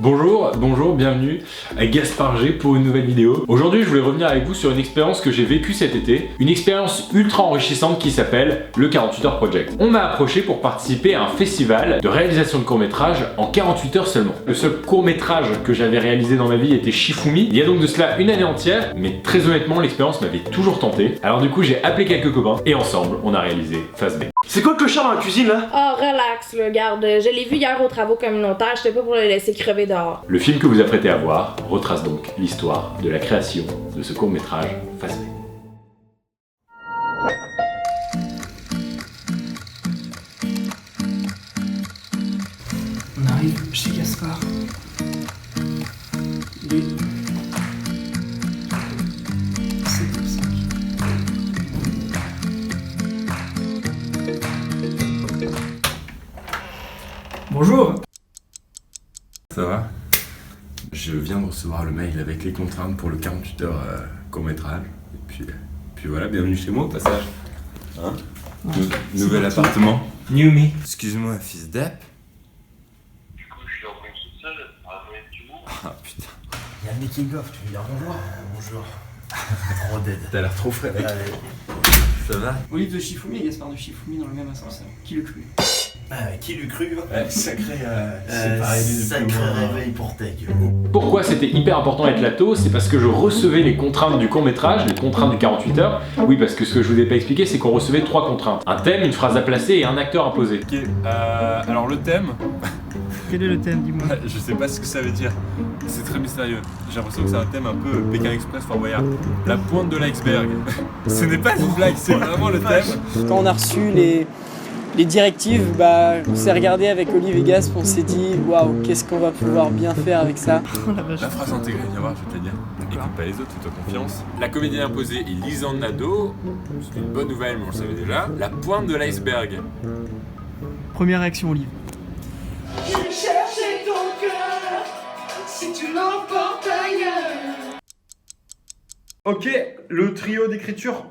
Bonjour, bienvenue à Gaspard G pour une nouvelle vidéo. Aujourd'hui, je voulais revenir avec vous sur une expérience que j'ai vécue cet été, une expérience ultra enrichissante qui s'appelle le 48 Heures Project. On m'a approché pour participer à un festival de réalisation de courts-métrages en 48 heures seulement. Le seul court-métrage que j'avais réalisé dans ma vie était Shifumi, il y a donc de cela une année entière, mais très honnêtement, l'expérience m'avait toujours tenté. Alors du coup, j'ai appelé quelques copains et ensemble, on a réalisé Phase B. C'est quoi le clochard dans la cuisine là? Oh, relax, le garde. Je l'ai vu hier aux travaux communautaires, j'étais pas pour le laisser crever dehors. Le film que vous apprêtez à voir retrace donc l'histoire de la création de ce court-métrage Phase B. On arrive chez Gaspard. Les... C'est comme ça. Bonjour. Ça va? Je viens de recevoir le mail avec les contraintes pour le 48 heures court-métrage. Et puis voilà, bienvenue chez moi au passage. Hein? Nouvel appartement. New me. Excuse-moi, fils d'Ep. Du coup, je suis en train toute seule à mettre du monde. Ah putain. Il y a le making of, tu veux dire bonjour? Bonjour. Trop dead. T'as l'air trop frais, mec. Ça va? Olive de Shifumi et Gaspard de Shifumi dans le même ascenseur. Qui le cru? Qui l'eût cru? Sacré réveil pour ta gueule. Pourquoi c'était hyper important d'être là tôt? C'est parce que je recevais les contraintes du court-métrage, les contraintes du 48 heures. Oui, parce que ce que je vous ai pas expliqué, c'est qu'on recevait 3 contraintes. Un thème, une phrase à placer et un acteur à poser. Ok, alors le thème, Quel est le thème, dis-moi? je sais pas ce que ça veut dire. C'est très mystérieux. J'ai l'impression que c'est un thème un peu Pékin Express Fort Boyard. La pointe de l'iceberg. Ce n'est pas une blague, c'est vraiment le thème. Quand on a reçu les directives, on s'est regardé avec Olive et Gasp, on s'est dit waouh, qu'est-ce qu'on va pouvoir bien faire avec ça. La phrase intégrée, viens voir, je vais te la dire. Écoute pas les autres, fais-toi confiance. La comédienne imposée est Lisanne Nadeau. C'est une bonne nouvelle, mais on le savait déjà. La pointe de l'iceberg. Première réaction, Olive. Je vais chercher ton cœur si tu l'emportes ailleurs. Ok, le trio d'écriture.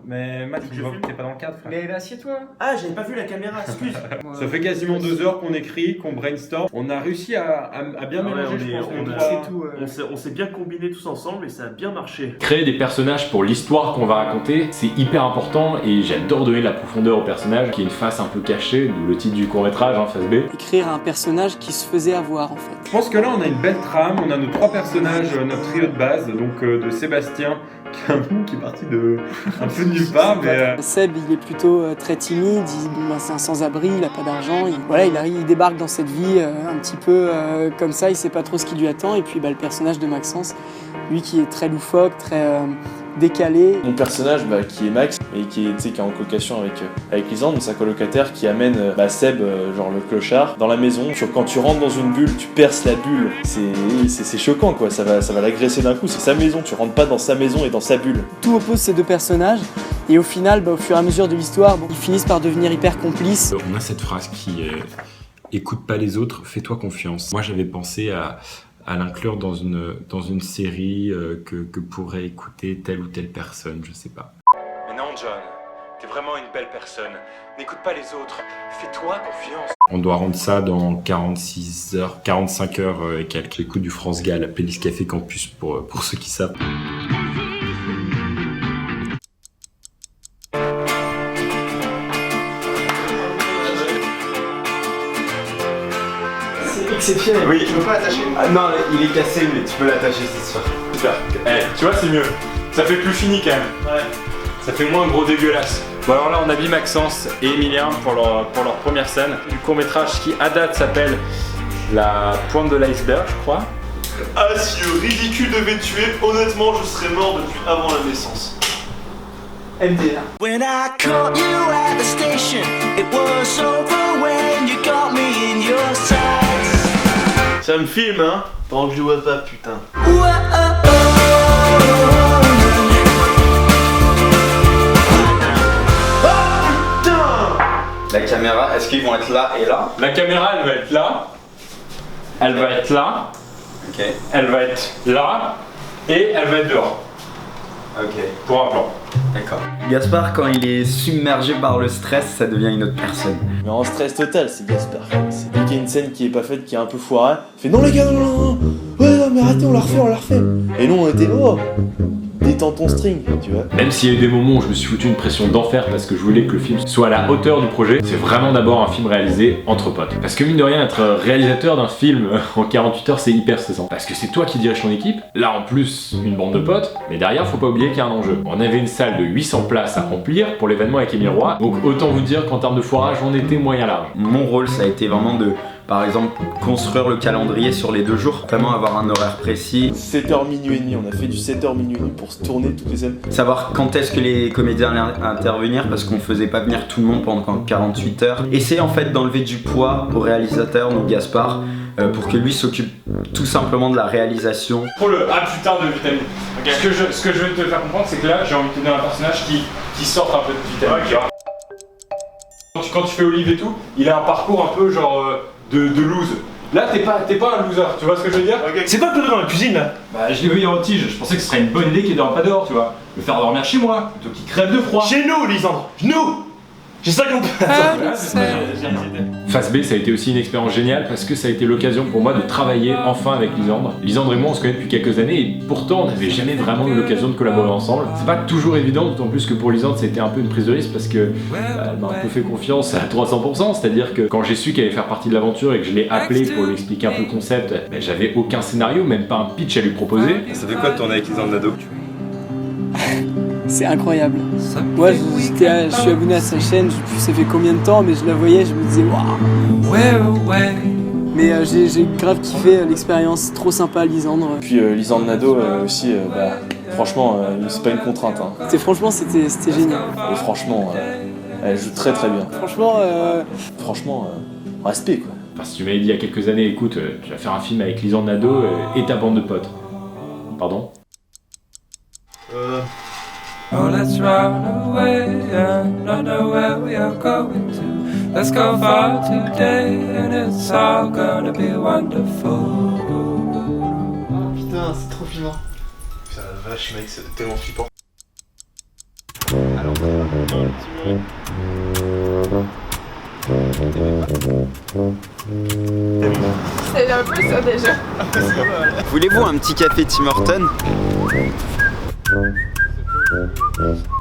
Mais Matt, je vois que t'es pas dans le cadre, frère. Mais assieds-toi. Ah, j'avais pas vu la caméra, excuse. Ça fait quasiment 2 heures qu'on écrit, qu'on brainstorm. On a réussi à bien mélanger, je pense. On s'est bien combiné tous ensemble et ça a bien marché. Créer des personnages pour l'histoire qu'on va raconter, c'est hyper important et j'adore donner de la profondeur au personnage qui est une face un peu cachée, d'où le titre du court-métrage, Phase B. Écrire un personnage qui se faisait avoir en fait. Je pense que là, on a une belle trame. On a nos 3 personnages, notre trio de base. Donc de Sébastien, qui est un nom qui est parti de un peu de nulle part, mais. Seb, il est plutôt très timide, c'est un sans-abri, il a pas d'argent, il débarque dans cette vie un petit peu comme ça, il sait pas trop ce qui lui attend, et puis le personnage de Maxence, lui qui est très loufoque, très décalé. Mon personnage qui est Max et qui est en colocation avec Lisande, sa colocataire qui amène Seb, genre le clochard, dans la maison. Quand tu rentres dans une bulle, tu perces la bulle, c'est choquant quoi, ça va l'agresser d'un coup, c'est sa maison, tu rentres pas dans sa maison et dans sa bulle. Tout oppose ces deux personnages et au final, au fur et à mesure de l'histoire, ils finissent par devenir hyper complices. On a cette phrase qui est « Écoute pas les autres, fais-toi confiance ». Moi j'avais pensé à l'inclure dans une série que pourrait écouter telle ou telle personne, je sais pas. Mais non, John, t'es vraiment une belle personne. N'écoute pas les autres, fais-toi confiance. On doit rendre ça dans 46 heures, 45 heures et quelques. J'écoute du France Gall, playlist Café Campus pour ceux qui savent. Exceptionnel. Oui. Tu peux pas l'attacher? Ah non, il est cassé, mais tu peux l'attacher, c'est sûr. Super. Tu vois, c'est mieux. Ça fait plus fini quand même. Ouais. Ça fait moins gros dégueulasse. Bon alors là, on habille Maxence et Emilien pour leur première scène du court-métrage qui à date s'appelle La pointe de l'iceberg, je crois. Ah, si le ridicule devait tuer, honnêtement, je serais mort depuis avant la naissance. MDR. When I caught you at the station, it was over when you got me in your sights. Ça me filme, hein, pendant que je vois pas, putain. La caméra, est-ce qu'ils vont être là et là? La caméra, elle va être là. Elle va être là. Ok. Elle va être là. Et elle va être dehors. Ok. Pour un plan. D'accord. Gaspard, quand il est submergé par le stress, ça devient une autre personne. Mais en stress total, c'est Gaspard. C'est dès qu'il y a une scène qui est pas faite, qui est un peu foirée, il fait non les gars, non, ouais, non, mais arrêtez, on la refait. Et nous on était oh, détends ton string, tu vois. Même s'il y a eu des moments où je me suis foutu une pression d'enfer parce que je voulais que le film soit à la hauteur du projet, c'est vraiment d'abord un film réalisé entre potes. Parce que mine de rien, être réalisateur d'un film en 48 heures, c'est hyper stressant. Parce que c'est toi qui dirige ton équipe, là en plus une bande de potes, mais derrière faut pas oublier qu'il y a un enjeu. On avait une salle de 800 places à remplir pour l'événement avec Émile Roy, donc autant vous dire qu'en termes de foirage, on était moyen large. Mon rôle, ça a été vraiment de, par exemple, construire le calendrier sur les 2 jours, vraiment avoir un horaire précis. 7h minuit et demi, on a fait du 7h minuit et demi pour se tourner toutes les scènes. Savoir quand est-ce que les comédiens allaient intervenir parce qu'on faisait pas venir tout le monde pendant 48 heures. Essayer en fait d'enlever du poids au réalisateur, donc Gaspard, pour que lui s'occupe tout simplement de la réalisation. Pour le putain de vitamine. Okay. Ce que je veux te faire comprendre, c'est que là, j'ai envie de te donner un personnage qui sort un peu de vitamine. Okay. Quand tu fais Olive et tout, il a un parcours un peu genre de lose. Là, t'es pas un loser, tu vois ce que je veux dire? Okay. C'est pas que dans la cuisine là. Bah, je l'ai vu hier au tige, je pensais que ce serait une bonne idée qu'il dorme pas dehors, tu vois. Le faire dormir chez moi, plutôt qu'il crève de froid. Chez nous, Lisandre, nous. C'est ça qu'on peut. Face B, ça a été aussi une expérience géniale parce que ça a été l'occasion pour moi de travailler enfin avec Lisandre. Lisandre et moi, on se connaît depuis quelques années et pourtant, on n'avait jamais vraiment eu l'occasion de collaborer ensemble. C'est pas toujours évident, d'autant plus que pour Lisandre, c'était un peu une prise de risque parce que elle m'a un peu fait confiance à 300%. C'est-à-dire que quand j'ai su qu'elle allait faire partie de l'aventure et que je l'ai appelé pour lui expliquer un peu le concept, j'avais aucun scénario, même pas un pitch à lui proposer. Ça fait quoi de tourner avec Lisandre Nadeau? C'est incroyable. Moi, je suis abonné à sa chaîne, je sais plus ça fait combien de temps, mais je la voyais, je me disais waouh. Mais j'ai grave kiffé l'expérience, trop sympa Lisandre. Puis Lisandre Nadeau aussi, franchement, c'est pas une contrainte. Hein. Franchement, c'était génial. Et franchement, elle joue très très bien. Franchement, respect quoi. Enfin, si tu m'avais dit il y a quelques années, écoute, tu vas faire un film avec Lisandre Nadeau et ta bande de potes. Pardon? Oh, let's run away and not know where we are going to. Let's go far today and it's all gonna be wonderful. Oh putain, c'est trop flippant. Putain la vache mec, c'est tellement flippant. Alors, c'est un peu ça déjà. Voulez-vous un petit café Tim Hortons?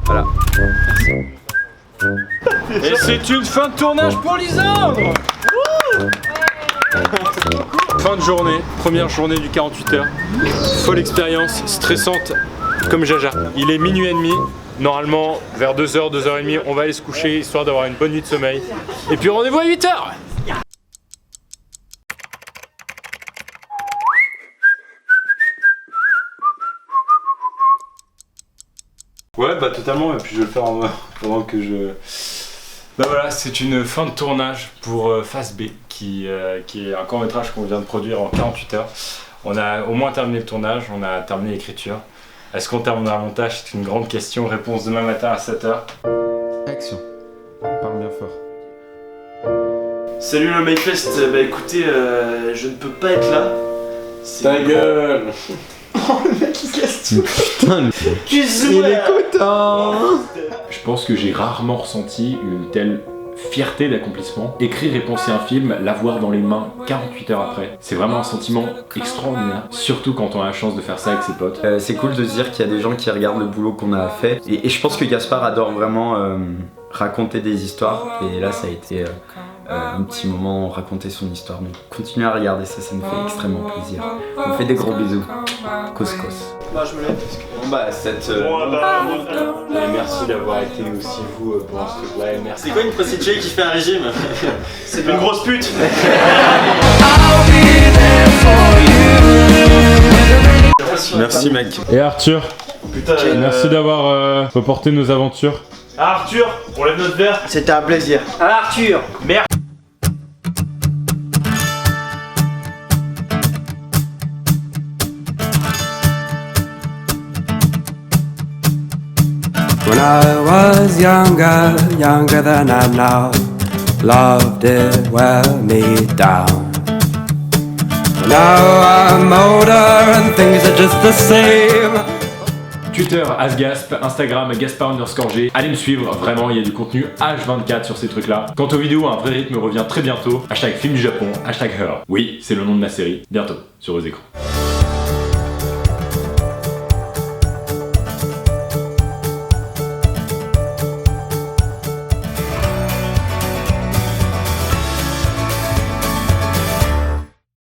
Voilà. Et c'est une fin de tournage pour Lisandre. Fin de journée, première journée du 48 heures. Folle expérience, stressante comme Jaja. Il est minuit et demi. Normalement, vers 2h, 2h30, on va aller se coucher histoire d'avoir une bonne nuit de sommeil. Et puis rendez-vous à 8h. Ouais, bah totalement, et puis je vais le faire pendant que je... Bah voilà, c'est une fin de tournage pour Face B, qui est un court-métrage qu'on vient de produire en 48 heures. On a au moins terminé le tournage, on a terminé l'écriture. Est-ce qu'on terminera le montage? C'est une grande question. Réponse demain matin à 7h. Action. Parle bien fort. Salut le Makefest, bah écoutez, je ne peux pas être là. Ta gueule. oh le mec il casse tout. Putain, il est content. Je pense que j'ai rarement ressenti une telle fierté d'accomplissement. Écrire et penser un film, l'avoir dans les mains 48 heures après, c'est vraiment un sentiment extraordinaire. Surtout quand on a la chance de faire ça avec ses potes. C'est cool de se dire qu'il y a des gens qui regardent le boulot qu'on a fait. Et je pense que Gaspard adore vraiment raconter des histoires. Et là ça a été un petit moment raconter son histoire. Donc continuez à regarder ça, ça me fait extrêmement plaisir. On fait des gros bisous. Cos. Bah je me lève parce que... Bon bah cette... Et merci d'avoir été aussi vous pour ce truc-là. Merci. C'est quoi une prostituée qui fait un régime? C'est une grosse pute. Merci mec. Et Arthur, Putain, merci d'avoir reporté nos aventures. Ah Arthur, on lève notre verre. C'était un plaisir. Ah Arthur. Merde. When I was younger, younger than I am now, love did wear me down. Now I'm older and things are just the same. Twitter @gasp, Instagram Gaspard_G. Allez me suivre, vraiment il y a du contenu H24 sur ces trucs là. Quant aux vidéos, un vrai rythme revient très bientôt. #film du Japon, #her. Oui, c'est le nom de ma série. Bientôt sur vos écrans.